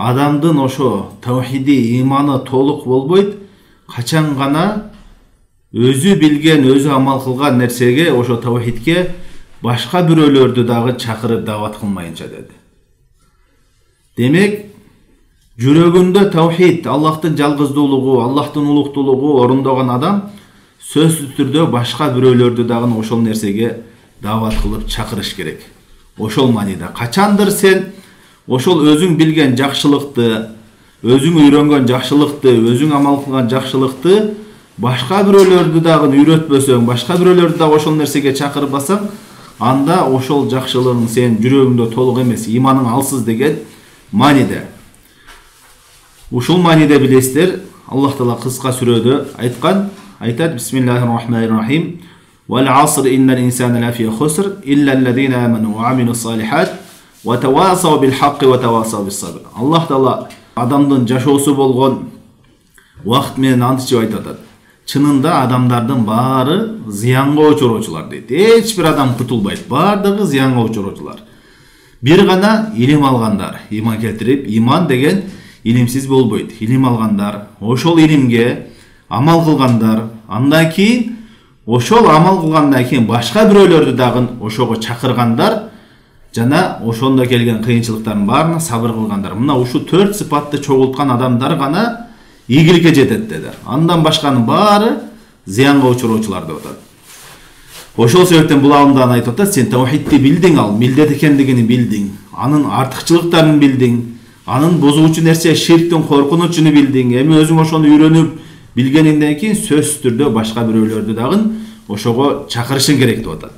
адамдын ошо таухиди иманы толук болбойт, качан гана өзү билген, өзү амал кылган нерсеге, ошо таухидке башка бирөөлөрдү дагы чакырып дават кылмайынча деди. Демек, жүрөгүндө таухид, Аллахтын жалгыздуулугу, Аллахтын улуктуулугу орундогон адам сөзсүз түрдө башка бирөөлөрдү дагы ошол нерсеге дават кылып чакырыш керек. Ошол мааниде качандыр сен ошол өзүң билген жакшылыкты, өзүң үйрөнгөн жакшылыкты, өзүң амал кылган жакшылыкты башка бирөөлөрдү дагы үйрөтпөсөң, башка бирөөлөрдү дагы ошол нерсеге чакырбасаң, анда ошол жакшылыгың сен жүрөгүңдө толук эмес, иманың алсыз деген мааниде. Ушул мааниде билесиздер, Аллах Таала кыска сүрөдө айтат: Бисмиллахир-рахманир-рахим. Wal 'asr innal insana lafi khusr illa alladhina amanu wa 'amilus salihat wa tawasaw bil haqqi wa tawasaw bis sabr. Аллах Таала адамдын жашоосу болгон убакыт менен античип айтат. Чынында адамдардын баары зыянга учуроочулар дейт. Эч бир адам кутулбайт, баардыгы зыянга учуроочулар. Бир гана илим алгандар, иман келтирип, иман деген илимсиз болбойт. Илим алгандар, ошол илимге амал кылгандар, андан кийин ошол амал кылгандан кийин башка бирөөлөрдү дагы ошого чакыргандар, жана ошондо келген кыйынчылыктардын баарына сабыр кылгандар. Мына ушу 4 сыпатты чогулткан адамдар гана ийгиликке жетет деди. Андан башканын баары зыянга учуроочулар деп атат. Ошол себептен бул алымдан айтып атат: сен таухидти билдиң, ал милдет экендигин билдиң, анын артыкчылыктарын билдиң, анын бозуучу нерсе ширктин коркунучун билдиң. Эми өзүң ошону үйрөнүп билгениңден кийин сөзсүз түрдө башка бирөөлөрдү дагы ошого чакырышың керек деп атат.